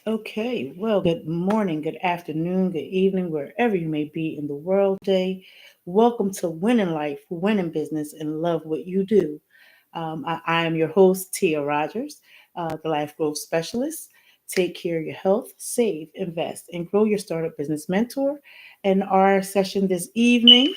Okay, well, good morning, good afternoon, good evening, wherever you may be in the world today. Welcome to Winning Life, Winning Business, and Love What You Do. I am your host, Tia Rodgers, the Life Growth Specialist. Take care of your health, save, invest, and grow your startup business mentor. And our session this evening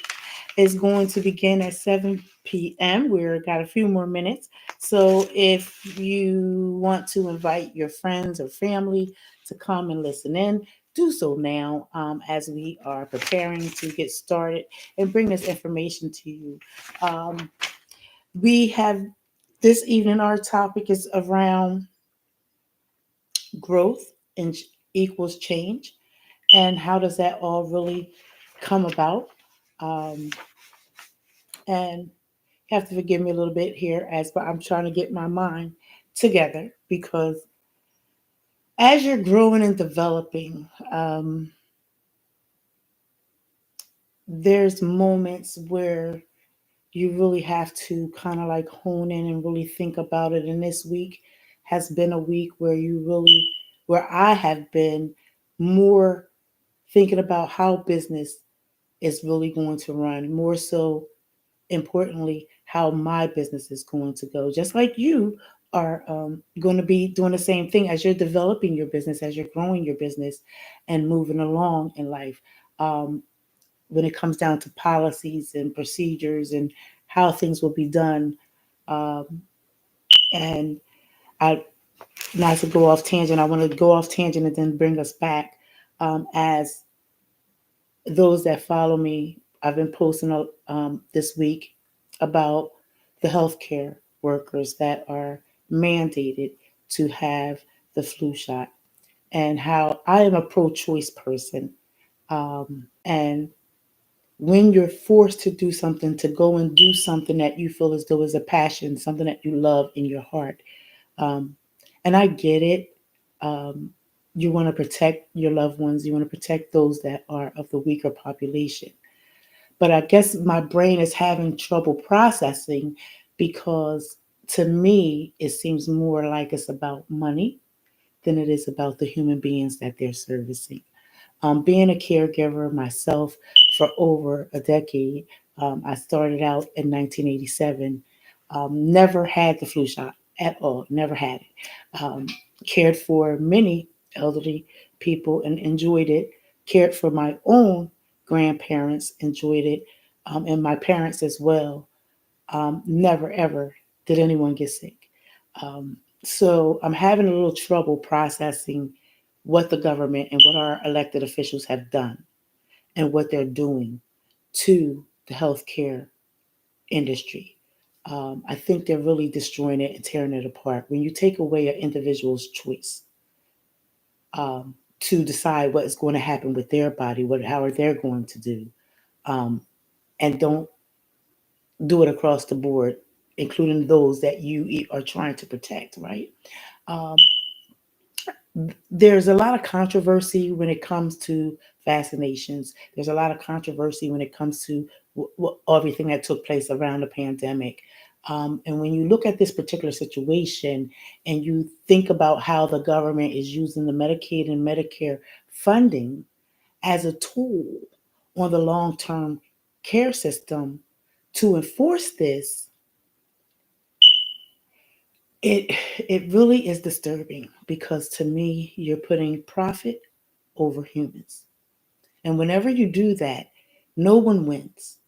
is going to begin at 7 p.m. We've got a few more minutes. So if you want to invite your friends or family to come and listen in, do so now as we are preparing to get started and bring this information to you. Um, we have this evening, our topic is around growth and equals change. And how does that all really come about? Um, and you have to forgive me a little bit here as but I'm trying to get my mind together because as you're growing and developing, there's moments where you really have to kind of like hone in and really think about it. And this week has been a week where where I have been more thinking about how business is really going to run, more so importantly, how my business is going to go. Just like you are going to be doing the same thing as you're developing your business, as you're growing your business and moving along in life. Um, when it comes down to policies and procedures and how things will be done. Um, and I, not to go off tangent, I want to go off tangent and then bring us back as those that follow me, I've been posting this week about the healthcare workers that are mandated to have the flu shot and how I am a pro choice person. And when you're forced to do something, to go and do something that you feel as though is a passion, something that you love in your heart, um, and I get it. Um, you want to protect your loved ones. You want to protect those that are of the weaker population. But I guess my brain is having trouble processing because to me, it seems more like it's about money than it is about the human beings that they're servicing. Being a caregiver myself for over a decade, I started out in 1987, never had the flu shot at all, never had it. Cared for many elderly people and enjoyed it, cared for my own grandparents, enjoyed it, and my parents as well. Never ever did anyone get sick. So I'm having a little trouble processing what the government and what our elected officials have done and what they're doing to the healthcare industry. I think they're really destroying it and tearing it apart. When you take away an individual's choice to decide what is going to happen with their body, how are they going to do, um, and don't do it across the board, including those that you are trying to protect, right? Um, there's a lot of controversy when it comes to vaccinations. There's a lot of controversy when it comes to everything that took place around the pandemic. And when you look at this particular situation and you think about how the government is using the Medicaid and Medicare funding as a tool on the long term care system to enforce this, it it really is disturbing because to me you're putting profit over humans. And whenever you do that, no one wins.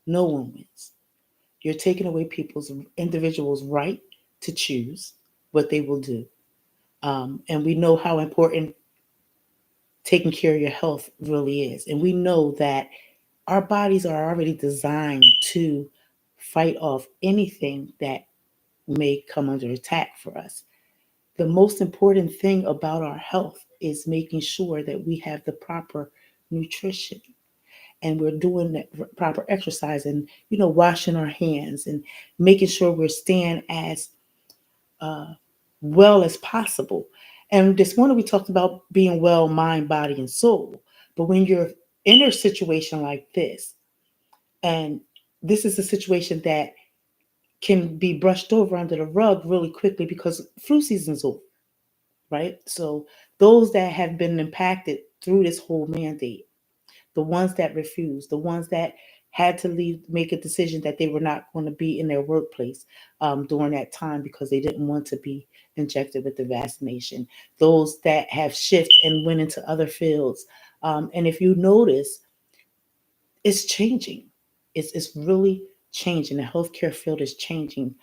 No one wins. You're taking away people's individuals' right to choose what they will do. And we know how important taking care of your health really is. And we know that our bodies are already designed to fight off anything that may come under attack for us. The most important thing about our health is making sure that we have the proper nutrition and we're doing the proper exercise and washing our hands and making sure we're staying as uh, well as possible. And this morning we talked about being well, mind, body, and soul. But when you're in a situation like this, and this is a situation that can be brushed over under the rug really quickly because flu season's over, right? So those that have been impacted through this whole mandate, the ones that refused, the ones that had to leave, make a decision that they were not going to be in their workplace during that time because they didn't want to be injected with the vaccination. Those that have shifted and went into other fields. And if you notice, it's changing. It's really changing. The healthcare field is changing.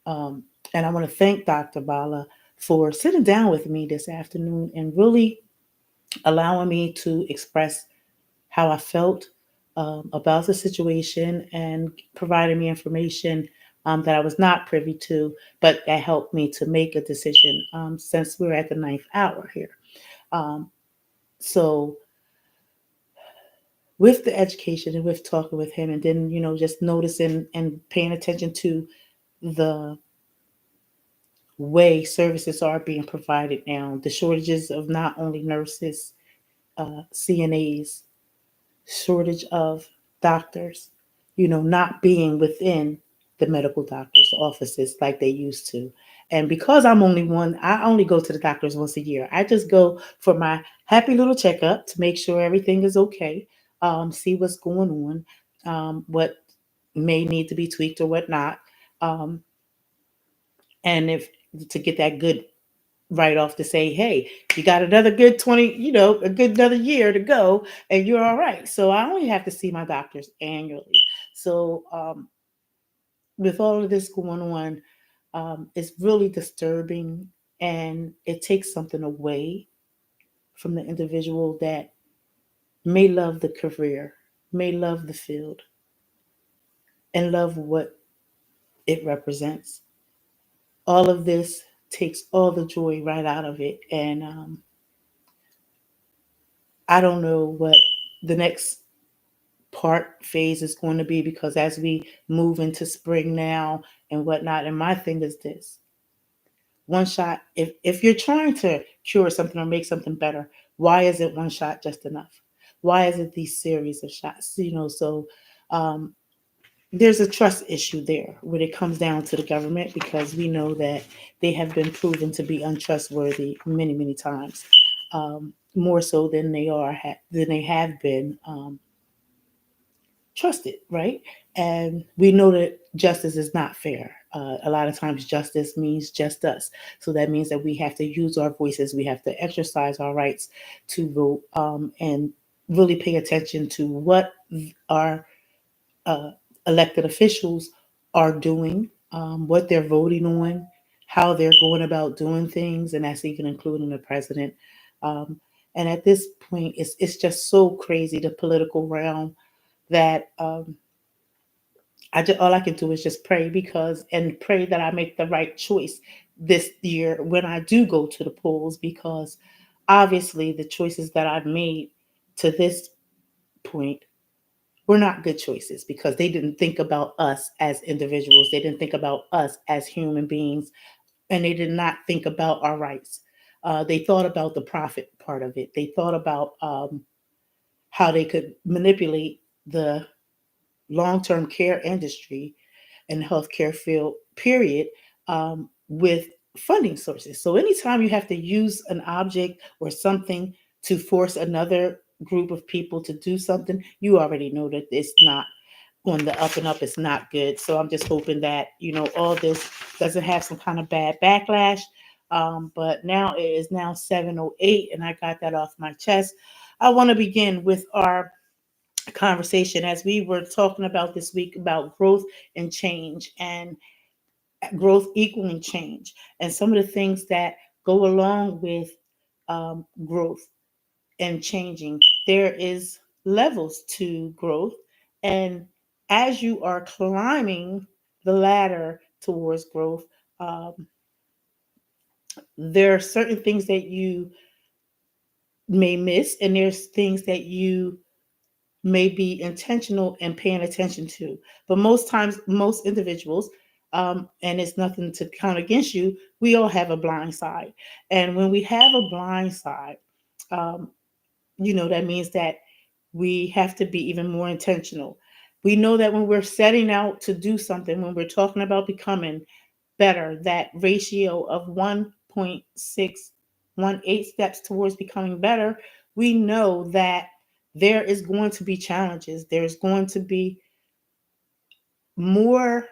Um, and I want to thank Dr. Bala for sitting down with me this afternoon and really allowing me to express how I felt about the situation and providing me information that I was not privy to, but that helped me to make a decision since we're at the ninth hour here. Um, so, with the education and with talking with him, and then, just noticing and paying attention to the way services are being provided now, the shortages of not only nurses, CNAs, shortage of doctors, not being within the medical doctor's offices like they used to. And because I'm only one, I only go to the doctors once a year. I just go for my happy little checkup to make sure everything is okay, see what's going on, what may need to be tweaked or whatnot. Um, and if to get that good write off to say, hey, you got another good 20, a good another year to go and you're all right. So I only have to see my doctors annually. So with all of this going on, it's really disturbing and it takes something away from the individual that may love the career, may love the field, and love what it represents. All of this takes all the joy right out of it. And I don't know what the next part phase is going to be because as we move into spring now and whatnot, and my thing is this: one shot. If you're trying to cure something or make something better, why is it one shot just enough? Why is it these series of shots? So um, there's a trust issue there when it comes down to the government because we know that they have been proven to be untrustworthy many, many times, more so than than they have been. Trusted, right? And we know that justice is not fair. A lot of times, justice means just us. So that means that we have to use our voices, we have to exercise our rights to vote, and really pay attention to what our uh, elected officials are doing, what they're voting on, how they're going about doing things, and that's even including the president. Um, and at this point, it's just so crazy the political realm that all I can do is just pray and pray that I make the right choice this year when I do go to the polls because obviously the choices that I've made to this point were not good choices because they didn't think about us as individuals. They didn't think about us as human beings and they did not think about our rights. They thought about the profit part of it. They thought about how they could manipulate the long-term care industry and healthcare field, period, with funding sources. So anytime you have to use an object or something to force another group of people to do something, you already know that it's not on the up and up. It's not good. So I'm just hoping that, all this doesn't have some kind of bad backlash. But now it is now 7:08 and I got that off my chest. I want to begin with our conversation as we were talking about this week about growth and change and growth equaling change and some of the things that go along with growth and changing. There is levels to growth, and as you are climbing the ladder towards growth, um, there are certain things that you may miss, and there's things that you may be intentional and paying attention to. But most times, most individuals, and it's nothing to count against you, we all have a blind side. And when we have a blind side, um, that means that we have to be even more intentional. We know that when we're setting out to do something, when we're talking about becoming better, that ratio of 1.6 eight steps towards becoming better, we know that there is going to be challenges. There's going to be more,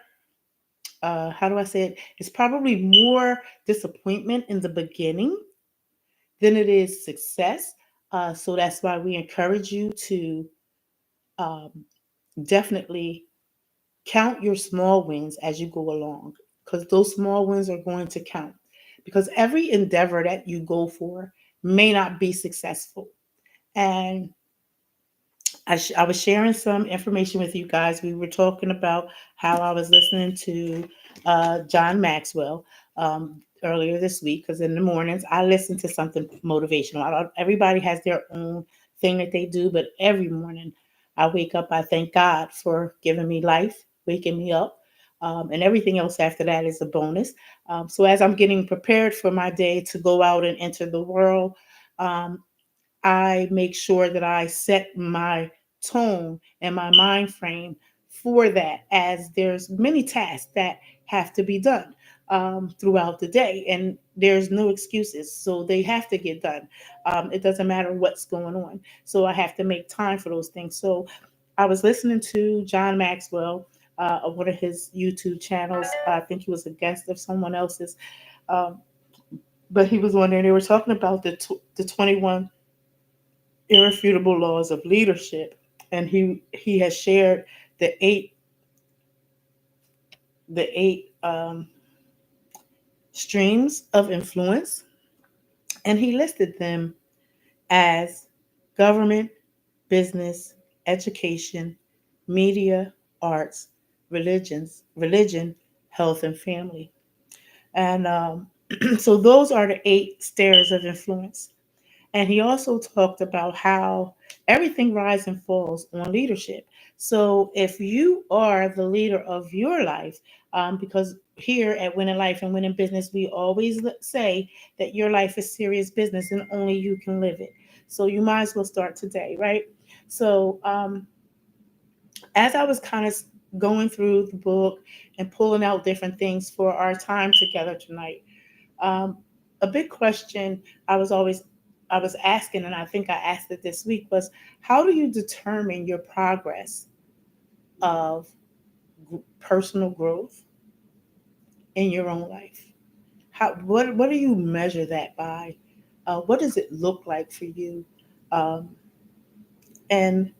how do I say it? It's probably more disappointment in the beginning than it is success. So that's why we encourage you to um, definitely count your small wins as you go along, because those small wins are going to count. Because every endeavor that you go for may not be successful. And I was sharing some information with you guys. We were talking about how I was listening to John Maxwell earlier this week, because in the mornings I listen to something motivational. Everybody has their own thing that they do, but every morning I wake up, I thank God for giving me life, waking me up. And everything else after that is a bonus. So, as I'm getting prepared for my day to go out and enter the world, um, I make sure that I set my tone and my mind frame for that, as there's many tasks that have to be done throughout the day, and there's no excuses, so they have to get done. It doesn't matter what's going on, so I have to make time for those things. So I was listening to John Maxwell on one of his YouTube channels. I think he was a guest of someone else's, um, but he was on there. They were talking about the 21 irrefutable laws of leadership, and he has shared the eight streams of influence, and he listed them as government, business, education, media, arts, religion, health, and family. And so those are the eight stairs of influence. And he also talked about how everything rises and falls on leadership. So if you are the leader of your life, because here at Winning Life and Winning Business, we always say that your life is serious business and only you can live it. So you might as well start today, right? So as I was kind of going through the book and pulling out different things for our time together tonight, um, a big question I was always I was asking, and I think I asked it this week, was how do you determine your progress of personal growth in your own life? What do you measure that by? What does it look like for you? Um, and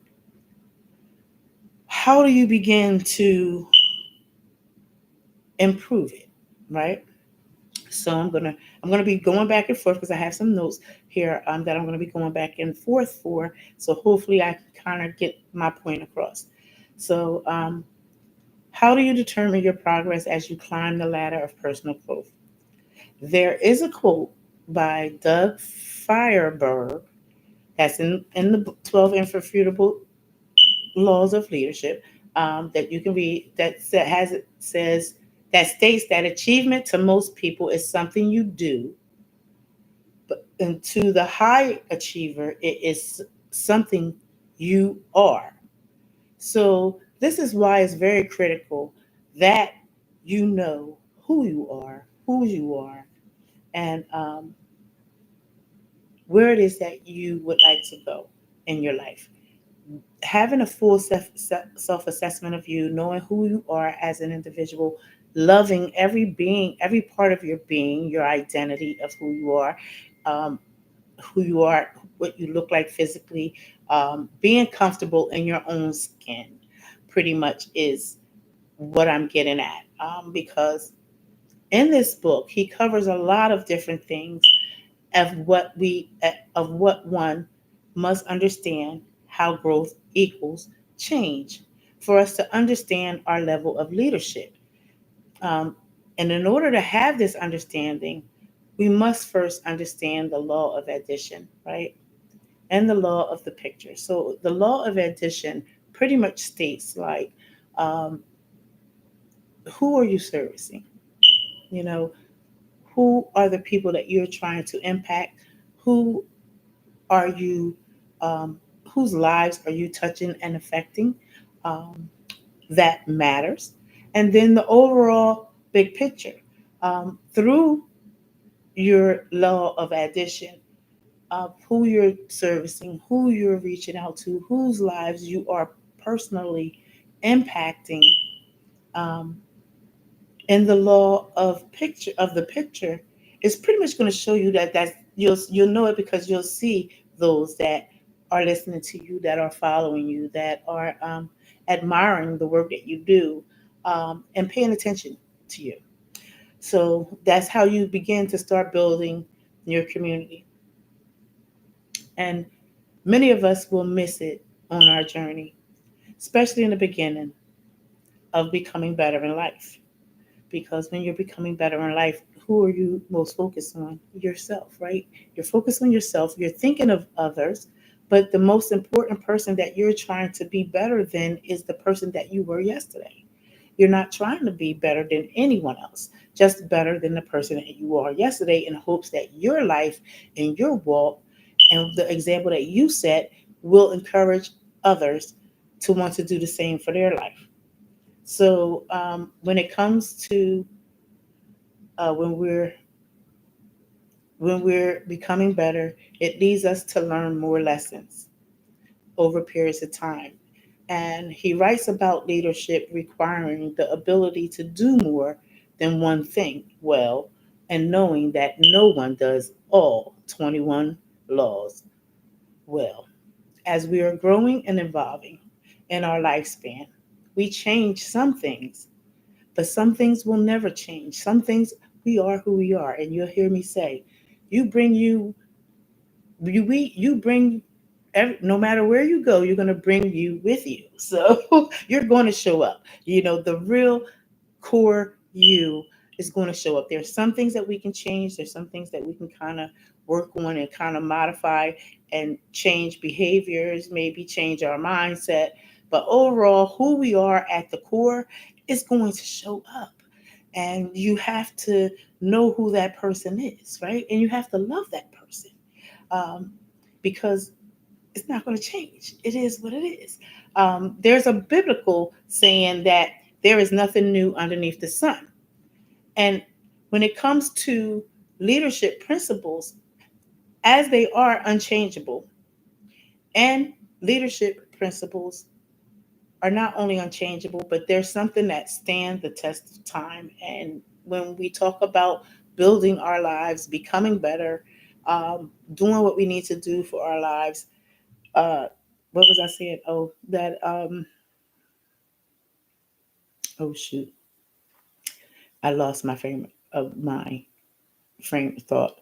how do you begin to improve it? Right. So I'm gonna be going back and forth because I have some notes here that I'm gonna be going back and forth for. So hopefully I can kind of get my point across. So how do you determine your progress as you climb the ladder of personal growth? There is a quote by Doug Fireberg that's in the 12 Irrefutable Laws of Leadership that you can read says that states that achievement to most people is something you do, and to the high achiever, it is something you are. So, this is why it's very critical that you know who you are, whose you are, and where it is that you would like to go in your life. Having a full self assessment of you, knowing who you are as an individual, loving every being, every part of your being, your identity of um, who you are, what you look like physically, being comfortable in your own skin, pretty much is what I'm getting at. Because in this book, he covers a lot of different things of what one must understand how growth equals change for us to understand our level of leadership. Um, and in order to have this understanding, we must first understand the law of addition, right? And the law of the picture. So the law of addition pretty much states like, um, who are you servicing? You know, who are the people that you're trying to impact? Who are you? Um, whose lives are you touching and affecting? Um, that matters. And then the overall big picture. Through your law of addition of who you're servicing, who you're reaching out to, whose lives you are personally impacting. Um, and the law of the picture is pretty much going to show you that you'll know it because you'll see those that are listening to you, that are following you, that are admiring the work that you do, and paying attention to you. So that's how you begin to start building your community. And many of us will miss it on our journey, especially in the beginning of becoming better in life. Because when you're becoming better in life, who are you most focused on? Yourself, right? You're focused on yourself, you're thinking of others, but the most important person that you're trying to be better than is the person that you were yesterday. You're not trying to be better than anyone else, just better than the person that you are yesterday, in hopes that your life and your walk and the example that you set will encourage others to want to do the same for their life. So when it comes to uh, when we're when we're becoming better, it leads us to learn more lessons over periods of time. And he writes about leadership requiring the ability to do more than one thing well, and knowing that no one does all 21 laws well. As we are growing and evolving in our lifespan, we change some things, but some things will never change. Some things, we are who we are. And you'll hear me say, you bring you bring no matter where you go, you're going to bring you with you. So you're going to show up. The real core you is going to show up. There's some things that we can change. There's some things that we can kind of work on and kind of modify and change behaviors, maybe change our mindset. But overall, who we are at the core is going to show up. And you have to know who that person is, right? And you have to love that person, um, because it's not going to change. It is what it is. There's a biblical saying that there is nothing new underneath the sun. And when it comes to leadership principles, as they are unchangeable, and leadership principles are not only unchangeable, but there's something that stands the test of time. And when we talk about building our lives, becoming better, doing what we need to do for our lives, uh, what was I saying? Oh, that oh shoot, I lost my frame of thought.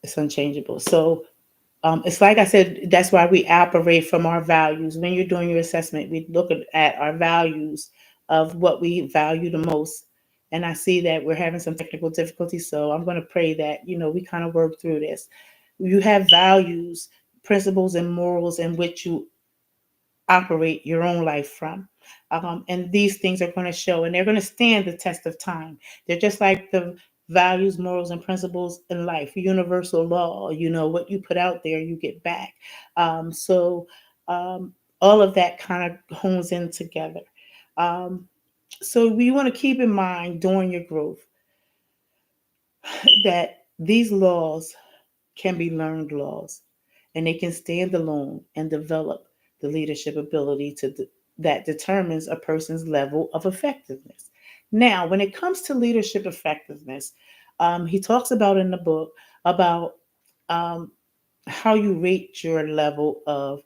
It's unchangeable. So it's like I said, that's why we operate from our values. When you're doing your assessment, we look at our values of what we value the most. And I see that we're having some technical difficulties, so I'm going to pray that we kind of work through this. You have values, principles, and morals in which you operate your own life from. And these things are going to show, and they're going to stand the test of time. They're just like the values, morals, and principles in life, universal law. What you put out there, you get back. So all of that kind of hones in together. Um, so we want to keep in mind during your growth that these laws can be learned laws, and they can stand alone and develop the leadership ability that determines a person's level of effectiveness. Now, when it comes to leadership effectiveness, he talks about in the book about um, how you rate your level of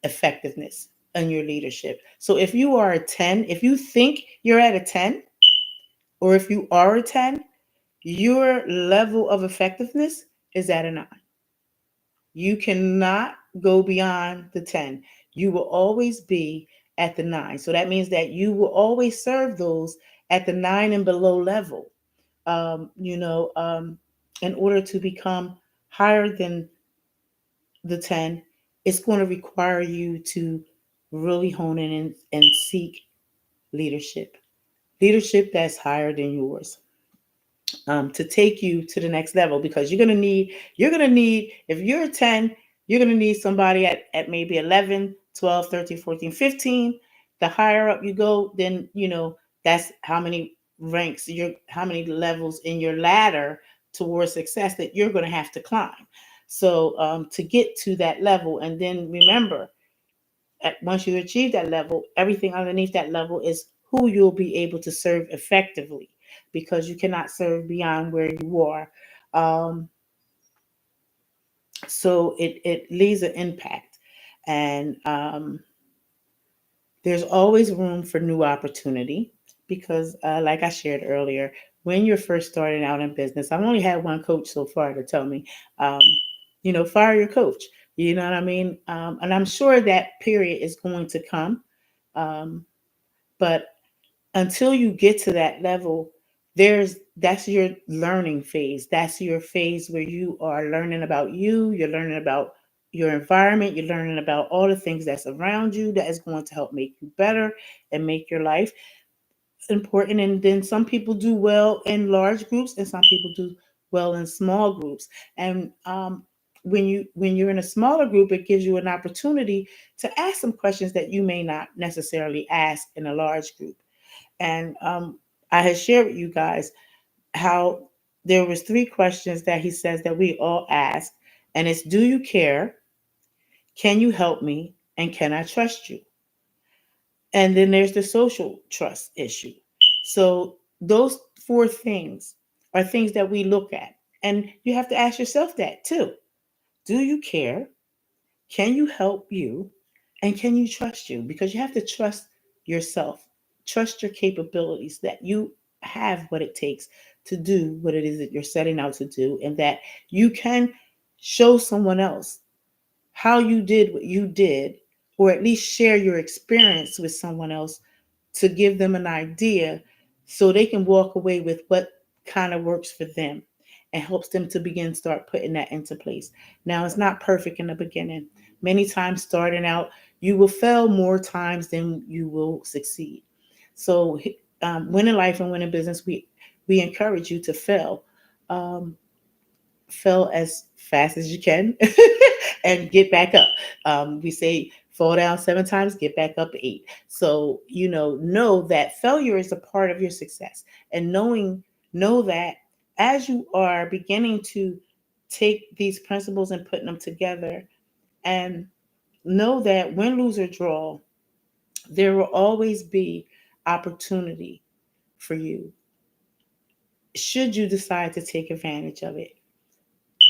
effectiveness in your leadership. So if you are a 10, if you think you're at a 10, or if you are a 10, your level of effectiveness is at a 9. You cannot go beyond the 10. You will always be at the 9. So that means that you will always serve those at the 9 and below level. Um, you know, um, in order to become higher than the 10, it's going to require you to really hone in and seek leadership. Leadership that's higher than yours, to take you to the next level, because you're gonna need if you're a 10, you're gonna need somebody at maybe 11, 12, 13, 14, 15. The higher up you go, then that's how many levels in your ladder towards success that you're going to have to climb. So to get to that level, and then remember, once you achieve that level, everything underneath that level is who you'll be able to serve effectively, because you cannot serve beyond where you are. Um, so it leaves an impact. And there's always room for new opportunity because, like I shared earlier, when you're first starting out in business, I've only had one coach so far to tell me, um, fire your coach. You know what I mean? And I'm sure that period is going to come. Um, but until you get to that level, that's your learning phase. That's your phase where you are learning about you, you're learning about your environment, you're learning about all the things that's around you that is going to help make you better and make your life important. And then some people do well in large groups and some people do well in small groups. And when you're in a smaller group, it gives you an opportunity to ask some questions that you may not necessarily ask in a large group. And I had shared with you guys how there was three questions that he says that we all ask, and it's, do you care, can you help me, and can I trust you? And then there's the social trust issue. So those four things are things that we look at, and you have to ask yourself that too. Do you care, can you help you, and can you trust you? Because you have to trust yourself, trust your capabilities, that you have what it takes to do what it is that you're setting out to do, and that you can show someone else how you did what you did, or at least share your experience with someone else to give them an idea so they can walk away with what kind of works for them and helps them to begin start putting that into place. Now, it's not perfect in the beginning. Many times starting out, you will fail more times than you will succeed. So winning life and winning business, we encourage you to fail. Um, Fail as fast as you can and get back up. We say fall down 7 times, get back up eight. So, know that failure is a part of your success. And know that as you are beginning to take these principles and putting them together, and know that win, lose, or draw, there will always be opportunity for you should you decide to take advantage of it.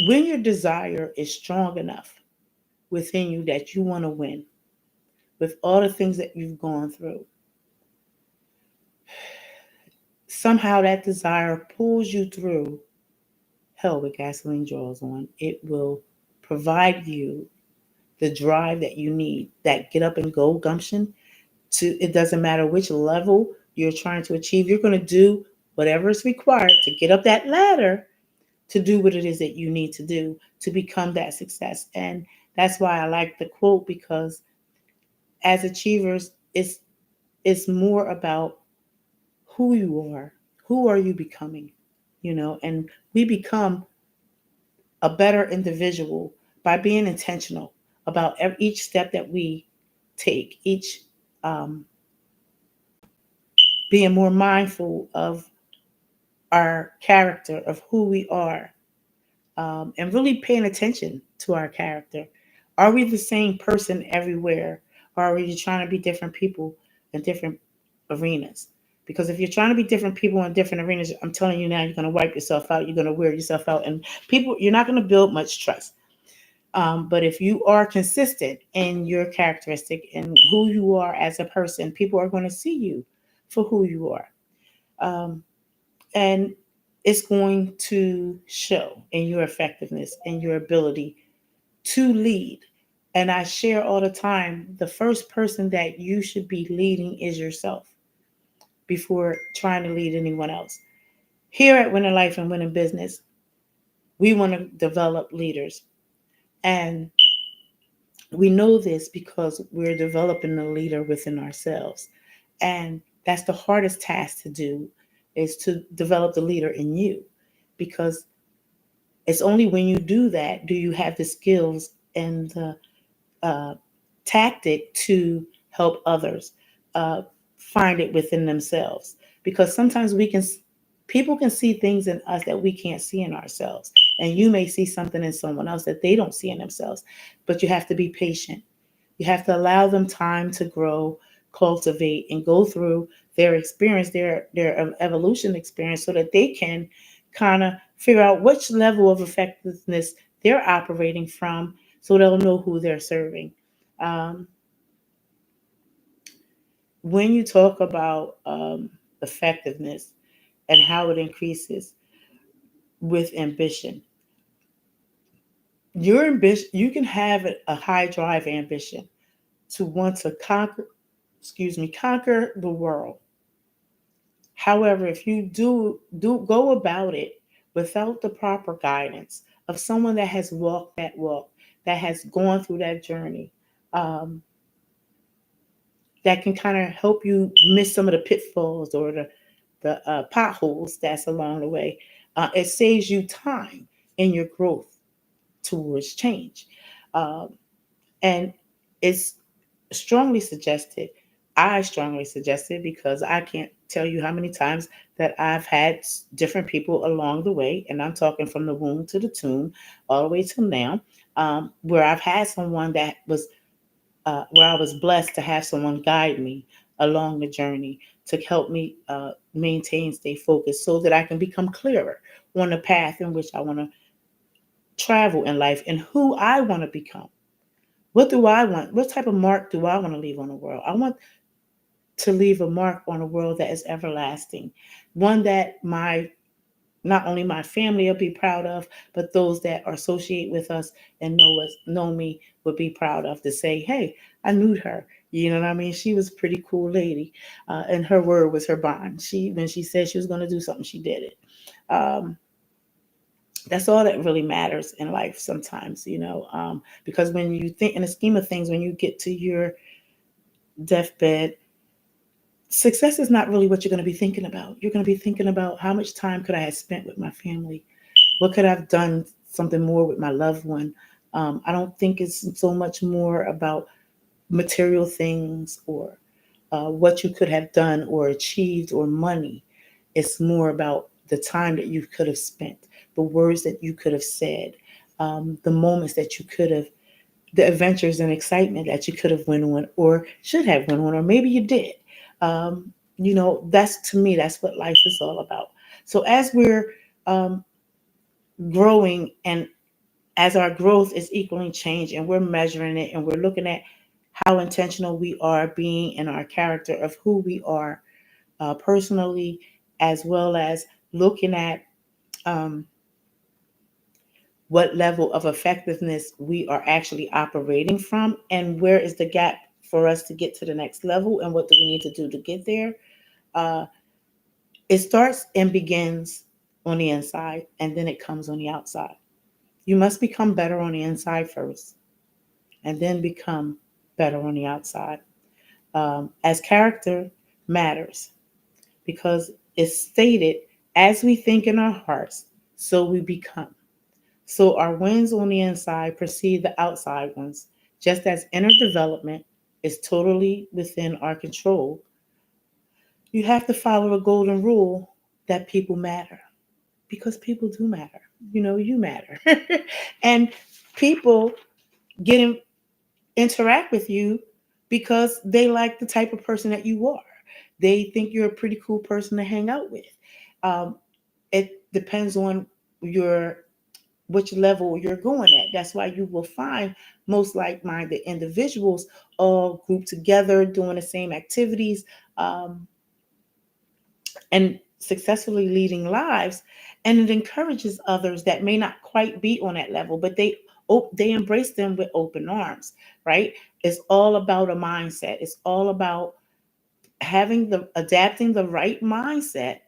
When your desire is strong enough within you that you want to win, with all the things that you've gone through, somehow that desire pulls you through hell with gasoline draws on. It will provide you the drive that you need, that get up and go gumption. It doesn't matter which level you're trying to achieve, you're going to do whatever is required to get up that ladder to do what it is that you need to do to become that success. And that's why I like the quote, because as achievers, it's more about who you are. Who are you becoming? And we become a better individual by being intentional about each step that we take, each um, being more mindful of our character, of who we are, and really paying attention to our character. Are we the same person everywhere? Or are we trying to be different people in different arenas? Because if you're trying to be different people in different arenas, I'm telling you now, you're going to wipe yourself out. You're going to wear yourself out. And you're not going to build much trust. But if you are consistent in your characteristic and who you are as a person, people are going to see you for who you are. Um, and it's going to show in your effectiveness and your ability to lead. And I share all the time, the first person that you should be leading is yourself before trying to lead anyone else. Here at Winning Life and Winning Business, we want to develop leaders. And we know this because we're developing a leader within ourselves. And that's the hardest task to do, is to develop the leader in you, because it's only when you do that do you have the skills and the uh, tactic to help others uh, find it within themselves. Because sometimes we can People can see things in us that we can't see in ourselves. And you may see something in someone else that they don't see in themselves. But you have to be patient. You have to allow them time to grow, cultivate, and go through their experience, their evolution experience, so that they can kind of figure out which level of effectiveness they're operating from, so they'll know who they're serving. Um, when you talk about effectiveness and how it increases with ambition, your ambition, you can have a high drive ambition to want to conquer the world. However, if you do go about it without the proper guidance of someone that has walked that walk, that has gone through that journey, um, that can kind of help you miss some of the pitfalls or the potholes that's along the way, it saves you time in your growth towards change. Um, and it's strongly suggested. I strongly suggest it because I can't tell you how many times that I've had different people along the way, and I'm talking from the womb to the tomb, all the way till now, where I've had someone that was, where I was blessed to have someone guide me along the journey to help me maintain, stay focused, so that I can become clearer on the path in which I want to travel in life and who I want to become. What do I want? What type of mark do I want to leave on the world? I want to leave a mark on a world that is everlasting, one that my not only my family will be proud of, but those that are associate with us and know me would be proud of, to say, "Hey, I knew her." You know what I mean? She was a pretty cool lady, and her word was her bond. She When she said she was going to do something, she did it. Um, that's all that really matters in life sometimes, because when you think in the scheme of things, when you get to your deathbed, success is not really what you're going to be thinking about. You're going to be thinking about how much time could I have spent with my family? What could I have done something more with my loved one? I don't think it's so much more about material things or what you could have done or achieved or money. It's more about the time that you could have spent, the words that you could have said, the moments that you could have, the adventures and excitement that you could have went on or should have went on, or maybe you did. That's, to me, that's what life is all about. So as we're um, growing, and as our growth is equaling change, and we're measuring it, and we're looking at how intentional we are being in our character of who we are, personally, as well as looking at um, what level of effectiveness we are actually operating from, and where is the gap for us to get to the next level, and what do we need to do to get there. uh, it starts and begins on the inside, and then it comes on the outside. You must become better on the inside first, and then become better on the outside. As character matters, because it's stated, as we think in our hearts, so we become. So our wins on the inside precede the outside ones. Just as inner development is totally within our control, you have to follow a golden rule that people matter, because people do matter. You matter. And people get in, interact with you because they like the type of person that you are. They think you're a pretty cool person to hang out with. Um, it depends on your which level you're going at. That's why you will find most like-minded individuals all grouped together doing the same activities, um, and successfully leading lives. And it encourages others that may not quite be on that level, but they embrace them with open arms. Right? It's all about a mindset. It's all about having the adapting the right mindset,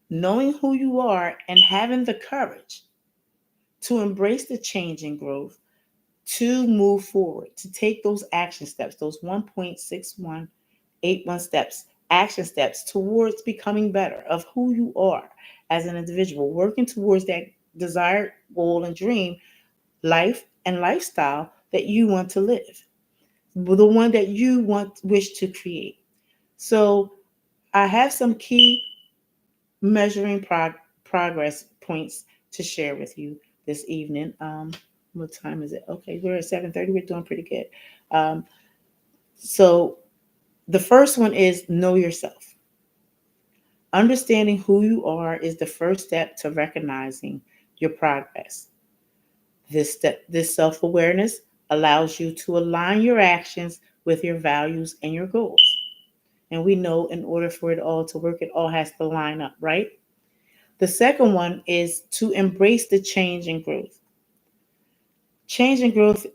knowing who you are, and having the courage to embrace the change and growth, to move forward, to take those action steps, those 1.6181 steps, action steps towards becoming better of who you are as an individual, working towards that desired goal and dream, life and lifestyle that you want to live, the one that wish to create. So I have some key measuring progress points to share with you this evening. What time is it? Okay, we're at 7:30. We're doing pretty good. Um, so the first one is know yourself. Understanding who you are is the first step to recognizing your progress. This self-awareness allows you to align your actions with your values and your goals. And we know in order for it all to work, it all has to line up, right? The second one is to embrace the change and growth. Change and growth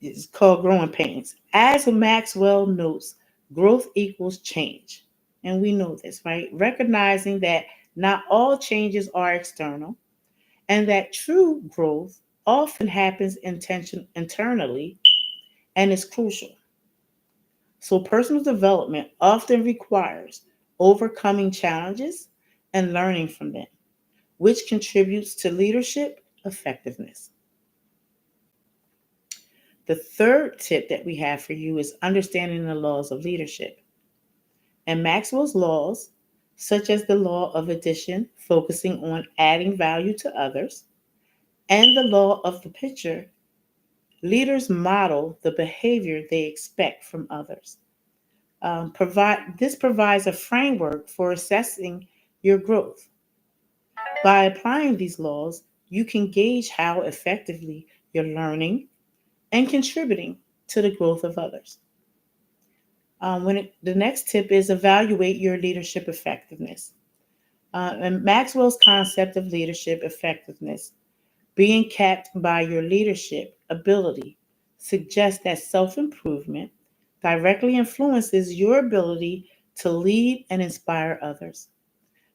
is called growing pains. As Maxwell notes, growth equals change. And we know this, right? Recognizing that not all changes are external and that true growth often happens internally and is crucial. So personal development often requires overcoming challenges and learning from them, which contributes to leadership effectiveness. The third tip that we have for you is understanding the laws of leadership. And Maxwell's laws, such as the law of addition, focusing on adding value to others, and the law of the pitcher, leaders model the behavior they expect from others. This provides a framework for assessing your growth. By applying these laws, you can gauge how effectively you're learning and contributing to the growth of others. The next tip is evaluate your leadership effectiveness. And Maxwell's concept of leadership effectiveness, being capped by your leadership ability, suggests that self improvement directly influences your ability to lead and inspire others.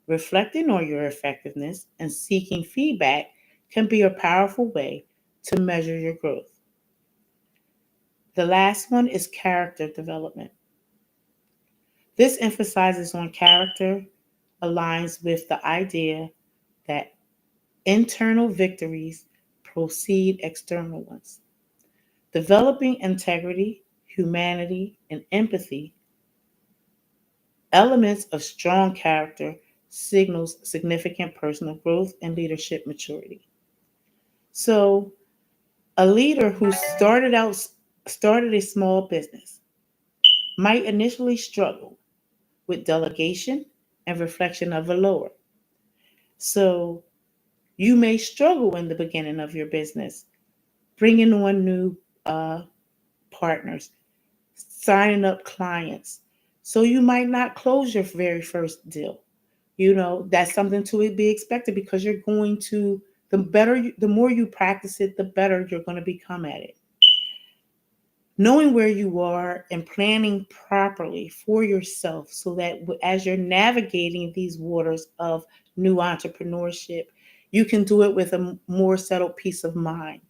Reflecting on your effectiveness and seeking feedback can be a powerful way to measure your growth. The last one is character development. This emphasizes on character, aligns with the idea that internal victories precede external ones. Developing integrity, humanity, and empathy, elements of strong character, signals significant personal growth and leadership maturity. So, a leader who started a small business might initially struggle with delegation and reflection of a lower. So, you may struggle in the beginning of your business, bringing on new uh, partners, signing up clients. So you might not close your very first deal. That's something to be expected because you're going to, the more you practice it, the better you're going to become at it. Knowing where you are and planning properly for yourself so that as you're navigating these waters of new entrepreneurship, you can do it with a more settled peace of mind.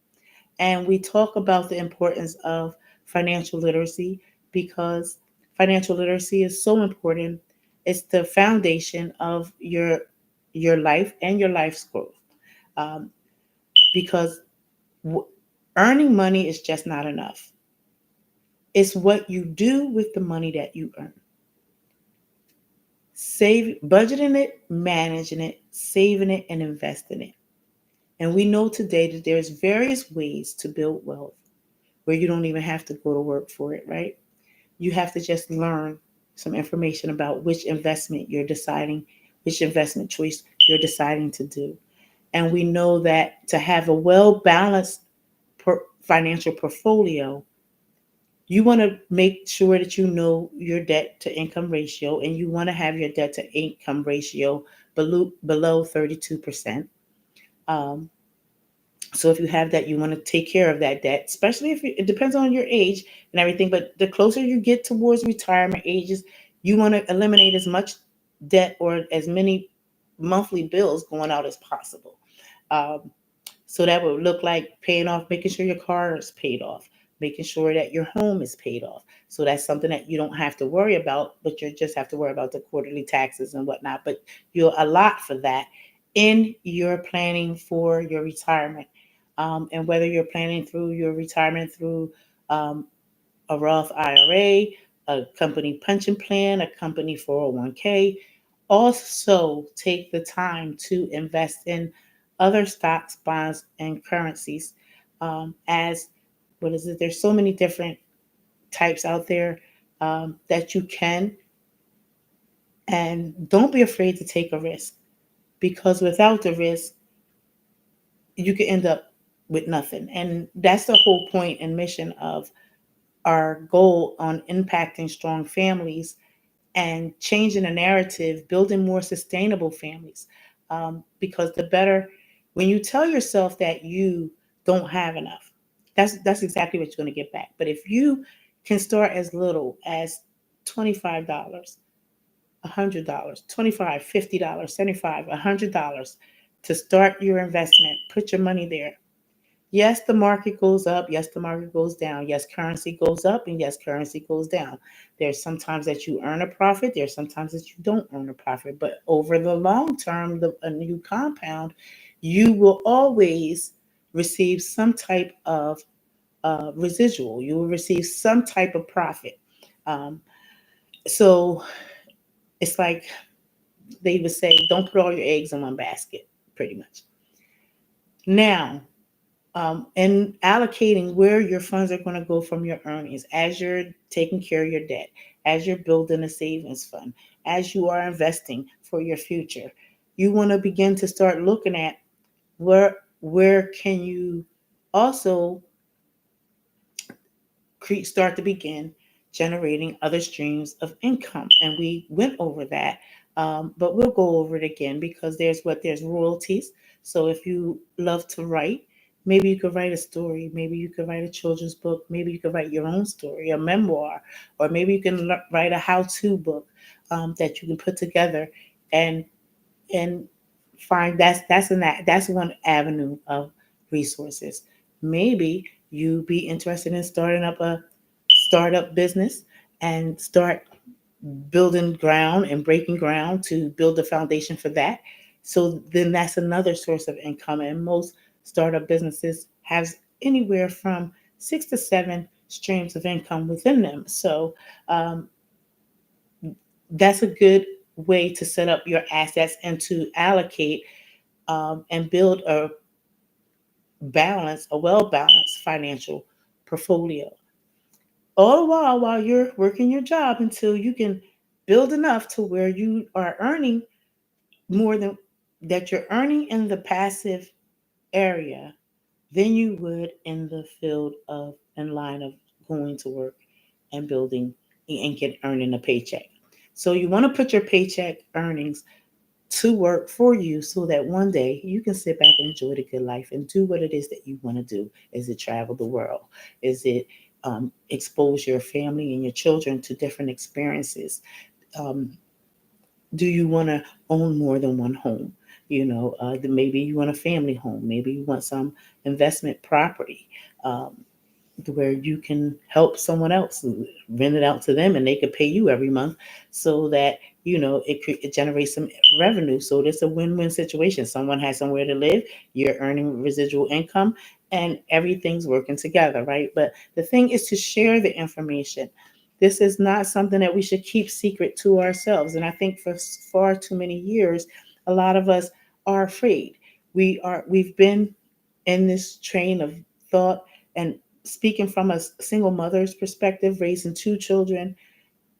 And we talk about the importance of financial literacy because financial literacy is so important. It's the foundation of your life and your life's growth. Um, because w- earning money is just not enough. It's what you do with the money that you earn. Budgeting it, managing it, saving it, and investing it. And we know today that there's various ways to build wealth where you don't even have to go to work for it, right? You have to just learn some information about which investment choice you're deciding to do. And we know that to have a well balanced financial portfolio, you want to make sure that you know your debt to income ratio and you want to have your debt to income ratio below 32%. Um, So if you have that, you want to take care of that debt, especially it depends on your age and everything. But the closer you get towards retirement ages, you want to eliminate as much debt or as many monthly bills going out as possible. Um, so that would look like paying off, making sure your car is paid off, making sure that your home is paid off. So that's something that you don't have to worry about, but you just have to worry about the quarterly taxes and whatnot. But you'll allot for that in your planning for your retirement. And whether you're planning through your retirement through um, a Roth IRA, a company pension plan, a company 401k, Also, take the time to invest in other stocks, bonds, and currencies. As what is it? There's so many different types out there that you can, and don't be afraid to take a risk because without the risk, you could end up with nothing. And that's the whole point and mission of our goal on impacting strong families and changing the narrative, building more sustainable families. Because the better, when you tell yourself that you don't have enough, that's exactly what you're going to get back. But if you can start as little as $25, $100, $25, $50, $75, $100 to start your investment, put your money there. Yes, the market goes up. Yes, the market goes down. Yes, currency goes up and yes, currency goes down. There's sometimes that you earn a profit. There's sometimes that you don't earn a profit. But over the long term, a new compound, you will always receive some type of residual. You will receive some type of profit. Um, so it's like they would say, don't put all your eggs in one basket, pretty much. Now, and allocating where your funds are going to go from your earnings as you're taking care of your debt, as you're building a savings fund, as you are investing for your future. You want to begin to start looking at where can you also start to begin generating other streams of income. And we went over that, but we'll go over it again because there's royalties. So if you love to write, maybe you could write a story, maybe you could write a children's book, maybe you could write your own story, a memoir, or maybe you can write a how-to book that you can put together and and find that's one avenue of resources. Maybe you be interested in starting up a startup business and start building ground and breaking ground to build the foundation for that. So then that's another source of income. And most startup businesses has anywhere from 6 to 7 streams of income within them. So um, that's a good way to set up your assets and to allocate and build a well balanced financial portfolio. All the while you're working your job until you can build enough to where you are earning more than that you're earning in the passive area than you would in the field of in line of going to work and building and get earning a paycheck. So you want to put your paycheck earnings to work for you so that one day you can sit back and enjoy the good life and do what it is that you want to do. Is it travel the world? Is it expose your family and your children to different experiences? Um, do you want to own more than one home? Maybe you want a family home. Maybe you want some investment property. Um, where you can help someone else rent it out to them and they could pay you every month so that it generates some revenue. So it's a win-win situation. Someone has somewhere to live, you're earning residual income, and everything's working together, right? But the thing is to share the information. This is not something that we should keep secret to ourselves, and I think for far too many years a lot of us are afraid. We've been in this train of thought, and speaking from a single mother's perspective, raising 2 children,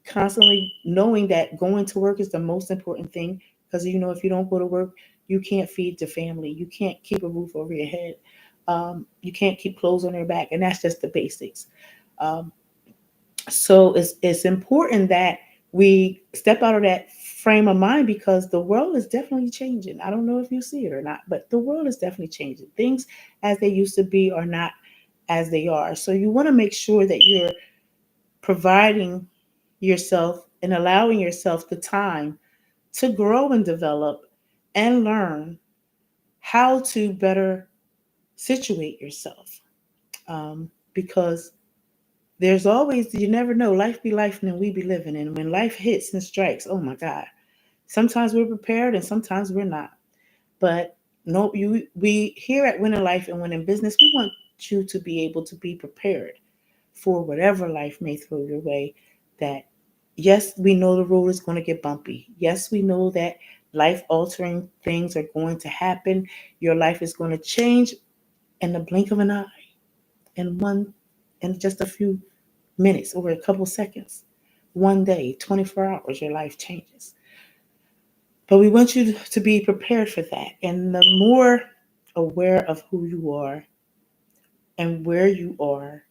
constantly knowing that going to work is the most important thing. Because if you don't go to work, you can't feed the family, you can't keep a roof over your head, you can't keep clothes on your back, and that's just the basics. Um, so it's important that we step out of that frame of mind because the world is definitely changing. I don't know if you see it or not, but the world is definitely changing. Things as they used to be are not as they are. So you want to make sure that you're providing yourself and allowing yourself the time to grow and develop and learn how to better situate yourself. Because there's always, you never know, life be life and we be living. And when life hits and strikes, oh my God, sometimes we're prepared and sometimes we're not. But no, we here at Winning Life and Winning Business, we want you to be able to be prepared for whatever life may throw your way that Yes, we know the road is going to get bumpy. Yes, we know that life altering things are going to happen. Your life is going to change in the blink of an eye, in in just a few minutes, over a couple seconds. One day, 24 hours, your life changes. But we want you to be prepared for that. And the more aware of who you are and where you are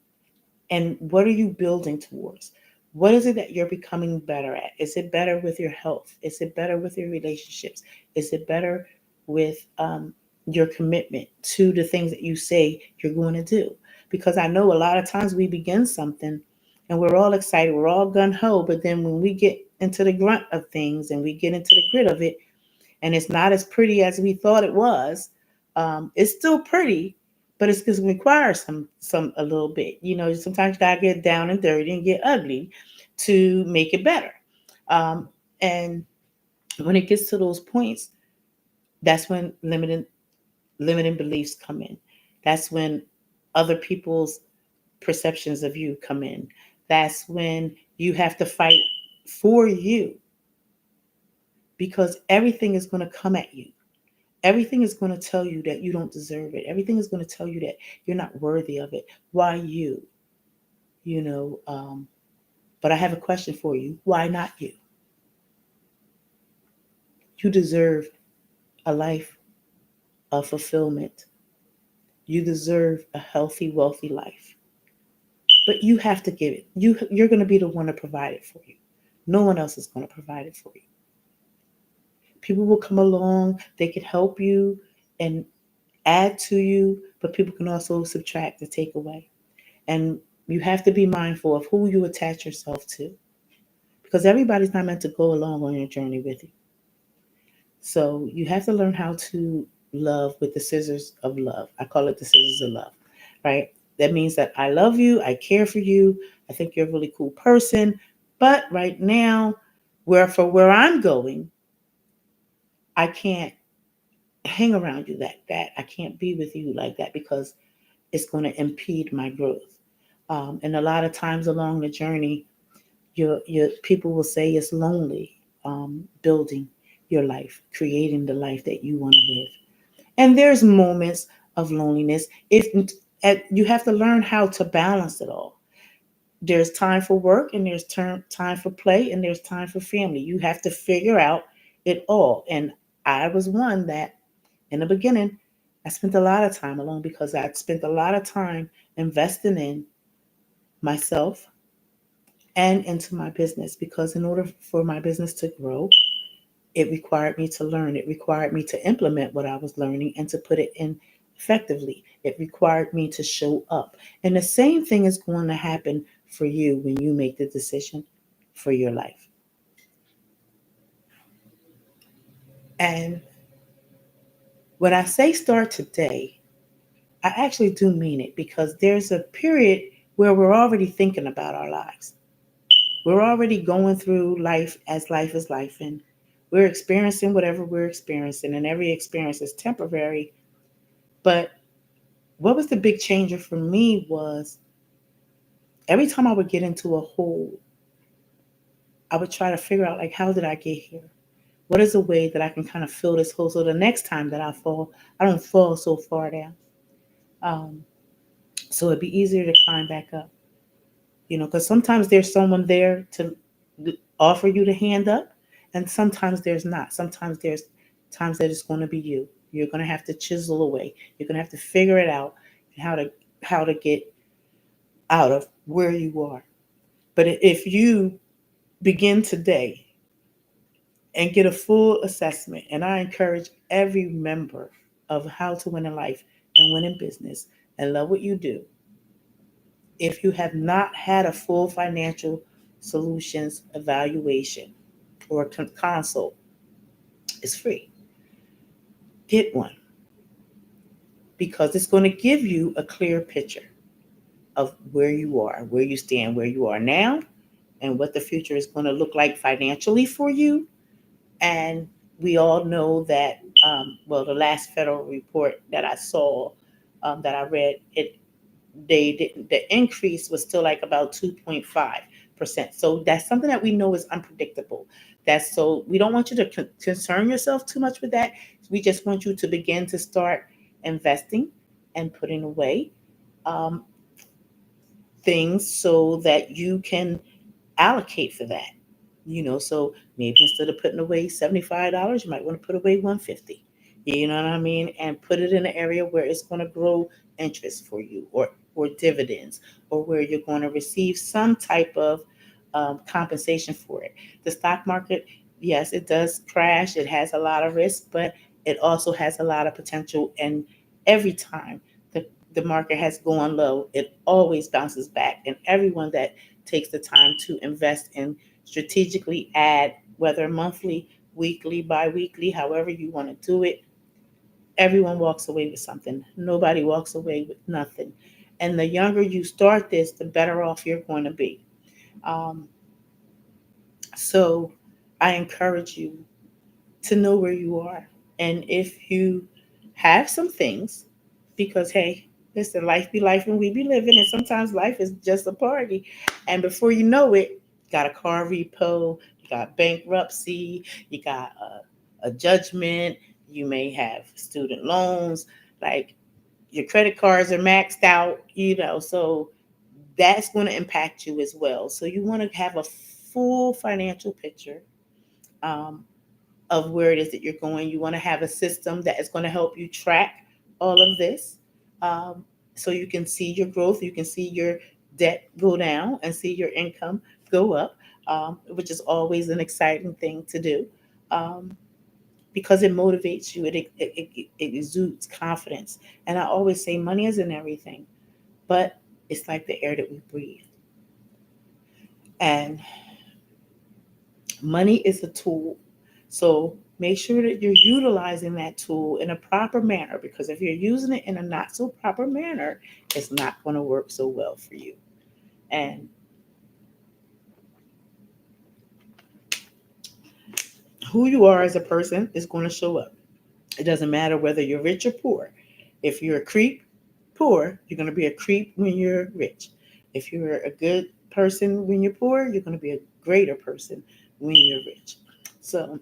and what are you building towards? What is it that you're becoming better at? Is it better with your health? Is it better with your relationships? Is it better with your commitment to the things that you say you're going to do? Because I know a lot of times we begin something and we're all excited, we're all gun ho, but then when we get into the grunt of things and we get into the grit of it, and it's not as pretty as we thought it was. It's still pretty, but it's because it requires some a little bit. You know, sometimes you gotta get down and dirty and get ugly to make it better. Um, and when it gets to those points, that's when limiting beliefs come in. That's when other people's perceptions of you come in. That's when you have to fight for you because everything is going to come at you. Everything is going to tell you that you don't deserve it. Everything is going to tell you that you're not worthy of it. Why you? You know, but I have a question for you. Why not you? You deserve a life of fulfillment. You deserve a healthy, wealthy life. But you have to give it. You're going to be the one to provide it for you. No one else is going to provide it for you. People will come along. They can help you and add to you, but people can also subtract and take away. And you have to be mindful of who you attach yourself to because everybody's not meant to go along on your journey with you. So you have to learn how to love with the scissors of love. I call it the scissors of love, right? That means that I love you, I care for you, I think you're a really cool person, but right now, where I'm going, I can't hang around you like that. I can't be with you like that because it's going to impede my growth. And a lot of times along the journey, your people will say it's lonely building your life, creating the life that you want to live. And there's moments of loneliness. If you have to learn how to balance it all. There's time for work, and there's time for play, and there's time for family. You have to figure out it all. And I was one that in the beginning, I spent a lot of time alone because I spent a lot of time investing in myself and into my business because in order for my business to grow, it required me to learn. It required me to implement what I was learning and to put it in effectively. It required me to show up. And the same thing is going to happen for you when you make the decision for your life. And when I say start today, I actually do mean it because there's a period where we're already thinking about our lives. We're already going through life is life, and we're experiencing whatever we're experiencing, and every experience is temporary. But what was the big changer for me was every time I would get into a hole, I would try to figure out like how did I get here? What is a way that I can kind of fill this hole so the next time that I fall, I don't fall so far down. Um, so it'd be easier to climb back up. You know, because sometimes there's someone there to offer you the hand up, and sometimes there's not. Sometimes there's times that it's going to be you. You're going to have to chisel away. You're going to have to figure it out and how to get out of where you are. But if you begin today and get a full assessment, and I encourage every member of How to Win in Life and Win in Business and Love What You Do, if you have not had a full financial solutions evaluation or consult, it's free. Get one because it's going to give you a clear picture of where you are, where you stand, where you are now, and what the future is going to look like financially for you. And we all know that, well, the last federal report that I saw, that I read, the increase was still like about 2.5. So that's something that we know is unpredictable. That's so we don't want you to concern yourself too much with that. We just want you to begin to start investing and putting away um, things so that you can allocate for that. So maybe instead of putting away $75, you might want to put away 150. You know what I mean? And put it in an area where it's going to grow interest for you, or dividends, or where you're going to receive some type of compensation for it. The stock market, yes, it does crash. It has a lot of risk, but it also has a lot of potential. And every time the market has gone low, it always bounces back. And everyone that takes the time to invest and strategically add, whether monthly, weekly, bi-weekly, however you want to do it, everyone walks away with something. Nobody walks away with nothing. And the younger you start this, the better off you're going to be. Um, so I encourage you to know where you are. And if you have some things, because hey, listen, life be life and we be living, and sometimes life is just a party. And before you know it, you got a car repo, you got bankruptcy, you got a judgment, you may have student loans, like your credit cards are maxed out. So that's going to impact you as well. So you want to have a full financial picture. Um, of where it is that you're going. You want to have a system that is going to help you track all of this, um, so you can see your growth, you can see your debt go down, and see your income go up, which is always an exciting thing to do, um, because it motivates you, it exudes confidence. And I always say money isn't everything, but it's like the air that we breathe. And money is a tool. So make sure that you're utilizing that tool in a proper manner, because if you're using it in a not so proper manner, it's not going to work so well for you. And who you are as a person is going to show up. It doesn't matter whether you're rich or poor. If you're a creep, poor, you're going to be a creep when you're rich. If you're a good person when you're poor, you're going to be a greater person when you're rich. So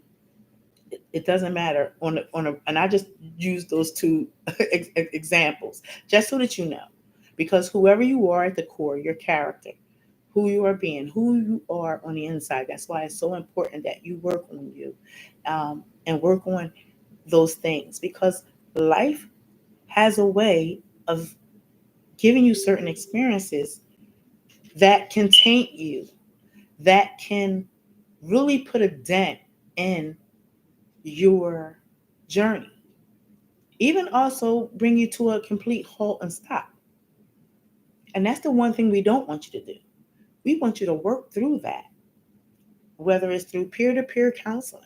it doesn't matter and I just use those two examples just so that you know, because whoever you are at the core, your character, who you are being, who you are on the inside, that's why it's so important that you work on you, and work on those things, because life has a way of giving you certain experiences that can taint you, that can really put a dent in your journey, even also bring you to a complete halt and stop. And that's the one thing we don't want you to do. We want you to work through that, whether it's through peer to peer counseling,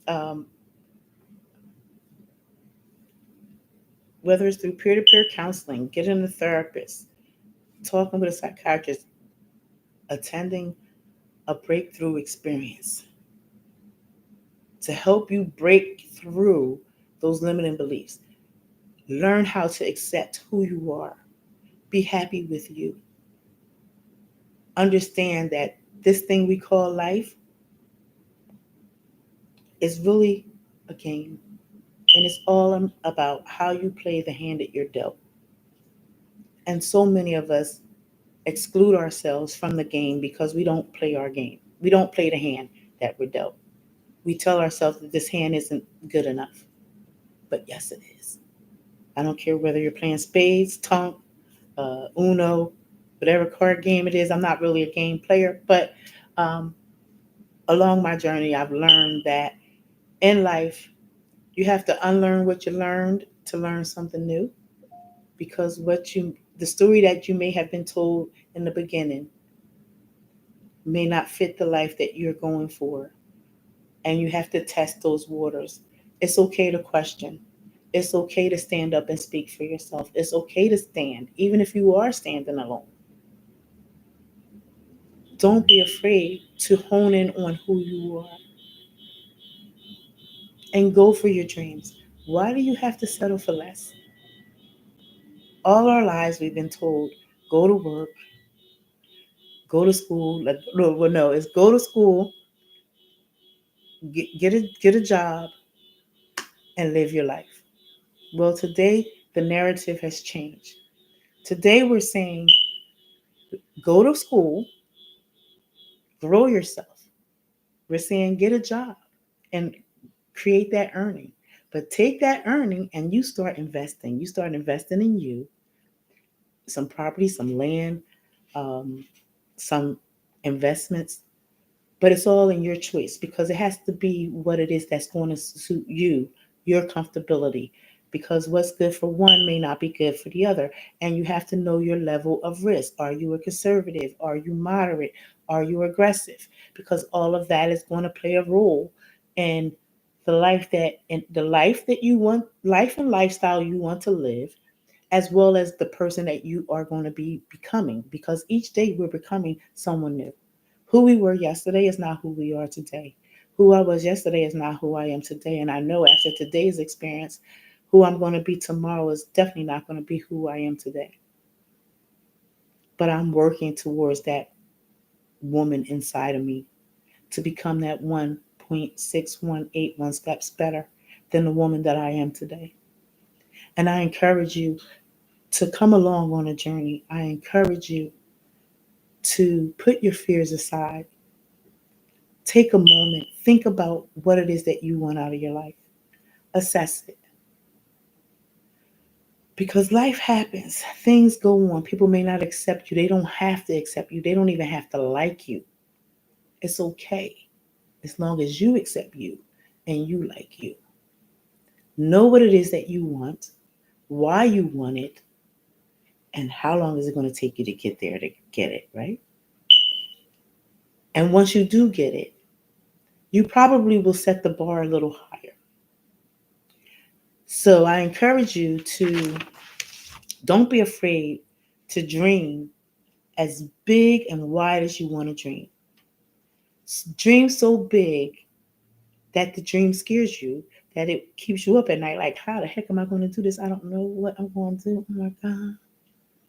um, getting a therapist, talking with a psychiatrist, attending a breakthrough experience to help you break through those limiting beliefs. Learn how to accept who you are, be happy with you, understand that this thing we call life is really a game. And it's all about how you play the hand that you're dealt. And so many of us exclude ourselves from the game because we don't play our game. We don't play the hand that we're dealt. We tell ourselves that this hand isn't good enough. But yes, it is. I don't care whether you're playing spades, tonk, Uno, whatever card game it is. I'm not really a game player, but um, along my journey, I've learned that in life, you have to unlearn what you learned to learn something new, because the story that you may have been told in the beginning may not fit the life that you're going for, and you have to test those waters. It's okay to question. It's okay to stand up and speak for yourself. It's okay to stand even if you are standing alone. Don't be afraid to hone in on who you are and go for your dreams. Why do you have to settle for less? All our lives we've been told, go to work, Go to school. No, well, no, it's go to school, get a job, and live your life. Well, today the narrative has changed. Today we're saying go to school, grow yourself. We're saying get a job and create that earning. But take that earning and you start investing. You start investing in you, some property, some land, um, some investments, but it's all in your choice because it has to be what it is that's going to suit you, your comfortability. Because what's good for one may not be good for the other. And you have to know your level of risk. Are you a conservative? Are you moderate? Are you aggressive? Because all of that is going to play a role in the life that you want, life and lifestyle you want to live, as well as the person that you are going to be becoming. Because each day we're becoming someone new. Who we were yesterday is not who we are today. Who I was yesterday is not who I am today. And I know after today's experience, who I'm going to be tomorrow is definitely not going to be who I am today. But I'm working towards that woman inside of me to become that 1.6181 steps better than the woman that I am today. And I encourage you to come along on a journey. I encourage you to put your fears aside. Take a moment, think about what it is that you want out of your life, assess it. Because life happens, things go on. People may not accept you, they don't have to accept you, they don't even have to like you. It's okay as long as you accept you and you like you. Know what it is that you want, why you want it, and how long is it going to take you to get there to get it, right? And once you do get it, you probably will set the bar a little higher. So I encourage you to don't be afraid to dream as big and wide as you want to dream. Dream so big that the dream scares you, that it keeps you up at night. Like, how the heck am I going to do this? I don't know what I'm going to do. Oh my God.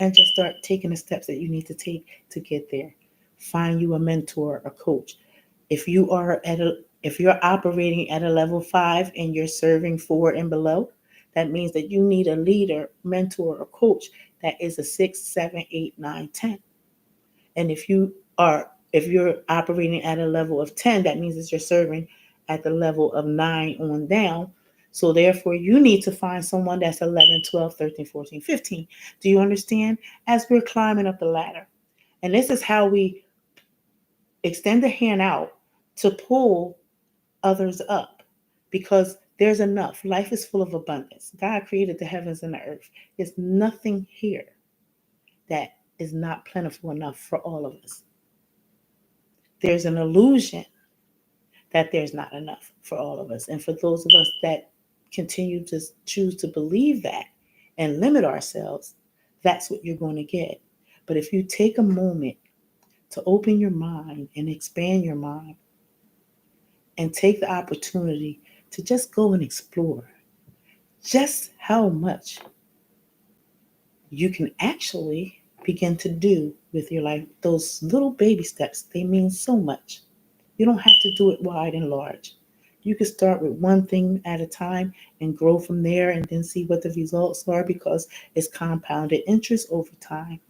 And just start taking the steps that you need to take to get there. Find you a mentor, a coach. If you're operating at a level 5 and you're serving 4 and below, that means that you need a leader, mentor, or coach that is a 6, 7, 8, 9, 10. And if you're operating at a level of 10, that means that you're serving at the level of 9 on down. So therefore, you need to find someone that's 11, 12, 13, 14, 15. Do you understand? As we're climbing up the ladder. And this is how we extend the hand out to pull others up, because there's enough. Life is full of abundance. God created the heavens and the earth. There's nothing here that is not plentiful enough for all of us. There's an illusion that there's not enough for all of us. And for those of us that continue to choose to believe that and limit ourselves, that's what you're going to get. But if you take a moment to open your mind and expand your mind and take the opportunity to just go and explore just how much you can actually begin to do with your life, those little baby steps, they mean so much. You don't have to do it wide and large. You can start with one thing at a time and grow from there and then see what the results are, because it's compounded interest over time.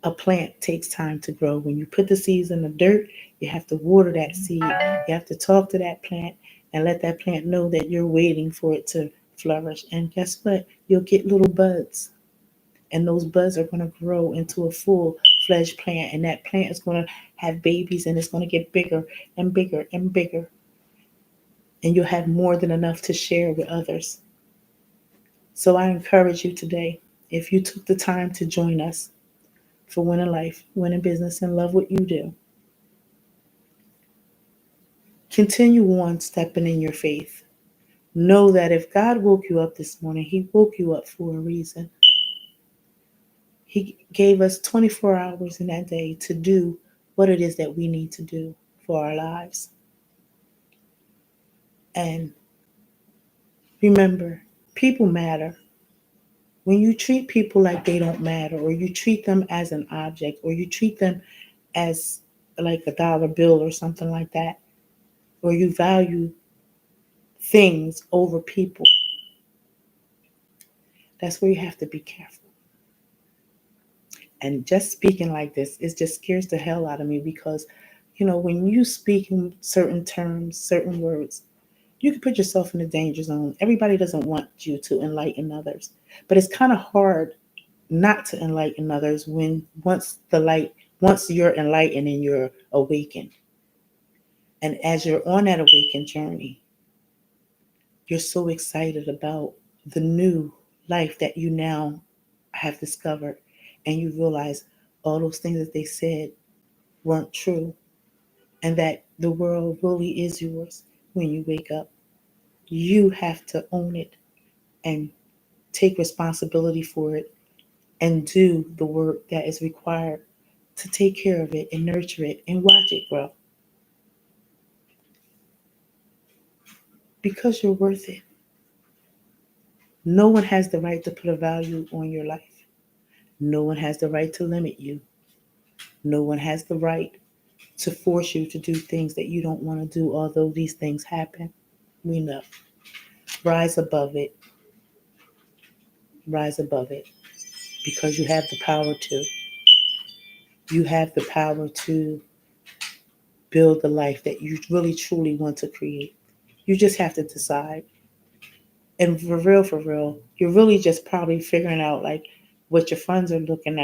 A plant takes time to grow. When you put the seeds in the dirt, you have to water that seed. You have to talk to that plant and let that plant know that you're waiting for it to flourish. And guess what? You'll get little buds. And those buds are going to grow into a full-fledged plant. And that plant is going to have babies and it's going to get bigger and bigger and bigger. And you'll have more than enough to share with others. So I encourage you today, if you took the time to join us for Winning Life, Winning Business, and love what you do, continue on stepping in your faith. Know that if God woke you up this morning, He woke you up for a reason. He gave us 24 hours in that day to do what it is that we need to do for our lives. And remember, people matter. When you treat people like they don't matter, or you treat them as an object, or you treat them as like a dollar bill or something like that, or you value things over people, that's where you have to be careful. And just speaking like this, it just scares the hell out of me because, when you speak in certain terms, certain words, you can put yourself in a danger zone. Everybody doesn't want you to enlighten others, but it's kind of hard not to enlighten others when once you're enlightened and you're awakened. And as you're on that awakened journey, you're so excited about the new life that you now have discovered. And you realize all those things that they said weren't true, and that the world really is yours when you wake up. You have to own it and take responsibility for it and do the work that is required to take care of it and nurture it and watch it grow because you're worth it. No one has the right to put a value on your life. No one has the right to limit you. No one has the right to force you to do things that you don't want to do, although these things happen. We know. Rise above it. Rise above it because you have the power to. You have the power to build the life that you really truly want to create. You just have to decide. And for real, you're really just probably figuring out like what your funds are looking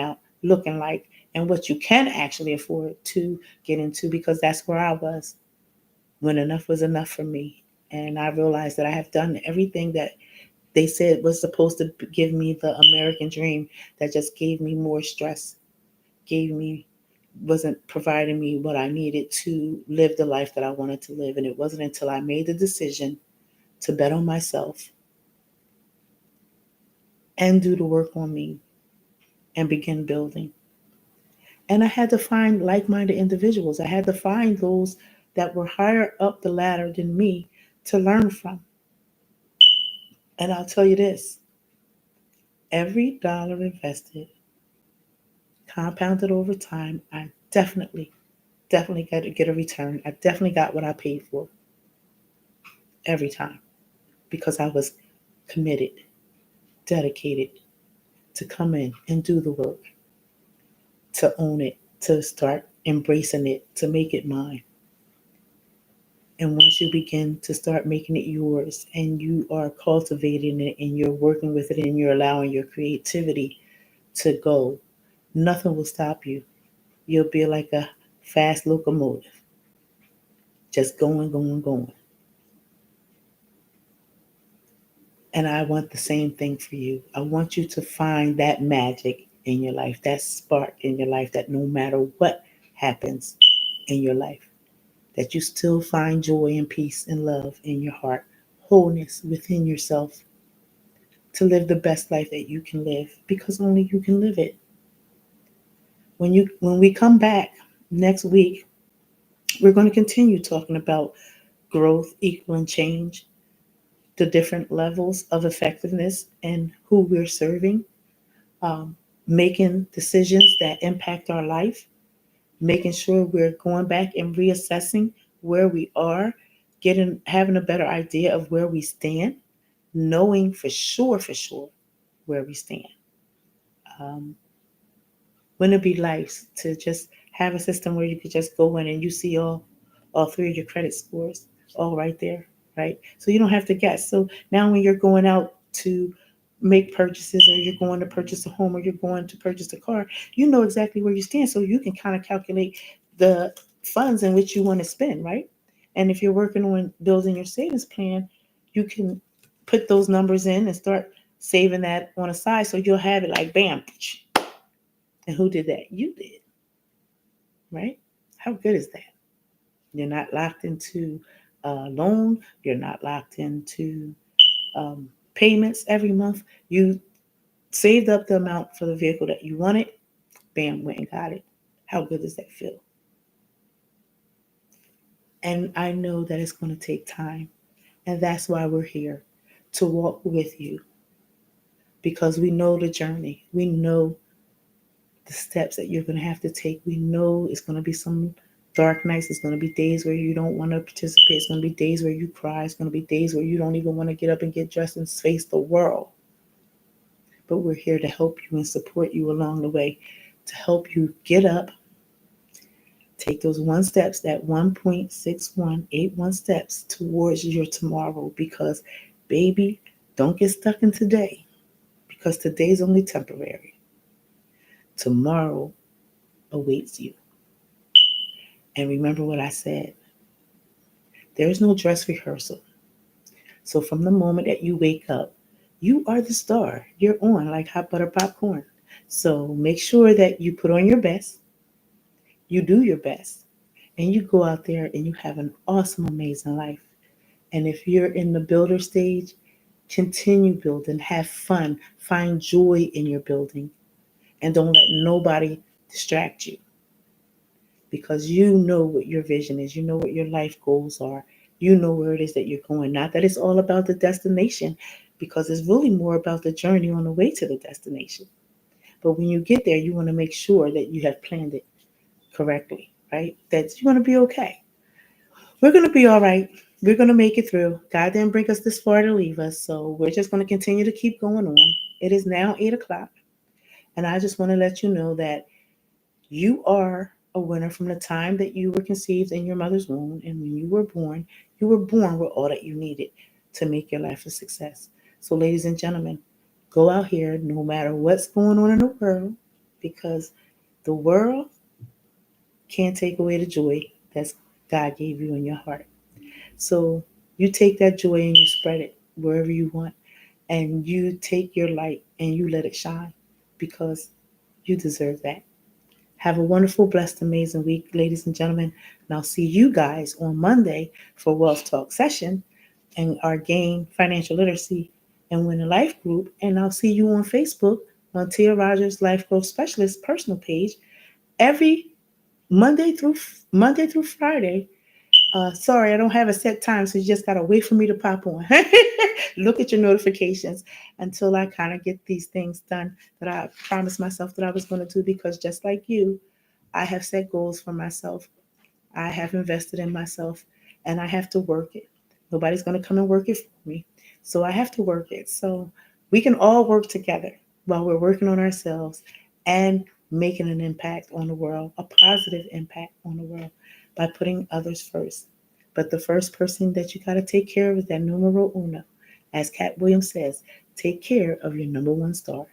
like, and what you can actually afford to get into, because that's where I was when enough was enough for me. And I realized that I have done everything that they said was supposed to give me the American dream, that just gave me more stress, gave me wasn't providing me what I needed to live the life that I wanted to live. And it wasn't until I made the decision to bet on myself and do the work on me and begin building. And I had to find like minded individuals. I had to find those that were higher up the ladder than me to learn from. And I'll tell you this, every dollar invested, compounded over time, I definitely got to get a return. I definitely got what I paid for every time because I was committed, dedicated to come in and do the work, to own it, to start embracing it, to make it mine. And once you begin to start making it yours and you are cultivating it and you're working with it and you're allowing your creativity to go, nothing will stop you. You'll be like a fast locomotive, just going, going, going. And I want the same thing for you. I want you to find that magic in your life, that spark in your life, that no matter what happens in your life, that you still find joy and peace and love in your heart, wholeness within yourself, to live the best life that you can live, because only you can live it. When we come back next week, we're going to continue talking about growth equaling change, the different levels of effectiveness and who we're serving, um, making decisions that impact our life, making sure we're going back and reassessing where we are, having a better idea of where we stand, knowing for sure where we stand. Um, wouldn't it be nice to just have a system where you could just go in and you see all three of your credit scores all right there, right? So you don't have to guess. So now when you're going out to make purchases, or you're going to purchase a home, or you're going to purchase a car, you know exactly where you stand. So you can kind of calculate the funds in which you want to spend, right? And if you're working on building your savings plan, you can put those numbers in and start saving that on a side, so you'll have it like bam. And who did that? You did, right? How good is that? You're not locked into a loan. You're not locked into um, payments every month. You saved up the amount for the vehicle that you wanted. Bam, went and got it. How good does that feel? And I know that it's going to take time. And that's why we're here, to walk with you, because we know the journey. We know the steps that you're going to have to take. We know it's going to be some dark nights. It's going to be days where you don't want to participate. It's going to be days where you cry. It's going to be days where you don't even want to get up and get dressed and face the world. But we're here to help you and support you along the way, to help you get up, take those one steps, that 1.6181 steps towards your tomorrow. Because, baby, don't get stuck in today, because today's only temporary. Tomorrow awaits you. And remember what I said, there is no dress rehearsal. So from the moment that you wake up, you are the star. You're on like hot butter popcorn. So make sure that you put on your best, you do your best, and you go out there and you have an awesome, amazing life. And if you're in the builder stage, continue building, have fun, find joy in your building, and don't let nobody distract you, because you know what your vision is, you know what your life goals are, you know where it is that you're going. Not that it's all about the destination, because it's really more about the journey on the way to the destination. But when you get there, you want to make sure that you have planned it correctly, right? That you're going to be okay. We're going to be all right. We're going to make it through. God didn't bring us this far to leave us, so we're just going to continue to keep going on. It is now 8 o'clock, and I just want to let you know that you are a winner from the time that you were conceived in your mother's womb. And when you were born with all that you needed to make your life a success. So, ladies and gentlemen, go out here no matter what's going on in the world, because the world can't take away the joy that God gave you in your heart. So, you take that joy and you spread it wherever you want. And you take your light and you let it shine, because you deserve that. Have a wonderful, blessed, amazing week, ladies and gentlemen. And I'll see you guys on Monday for Wealth Talk session and our Gain Financial Literacy and Win a Life group. And I'll see you on Facebook on Tia Rodgers Life Growth Specialist personal page every Monday through Monday through Friday. Sorry, I don't have a set time, so you just gotta wait for me to pop on. Look at your notifications until I kind of get these things done that I promised myself that I was going to do. Because just like you, I have set goals for myself. I have invested in myself, and I have to work it. Nobody's going to come and work it for me. So I have to work it. So we can all work together while we're working on ourselves and making an impact on the world, a positive impact on the world, by putting others first. But the first person that you got to take care of is that numero uno. As Cat Williams says, take care of your number one star.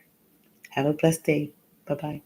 Have a blessed day. Bye bye.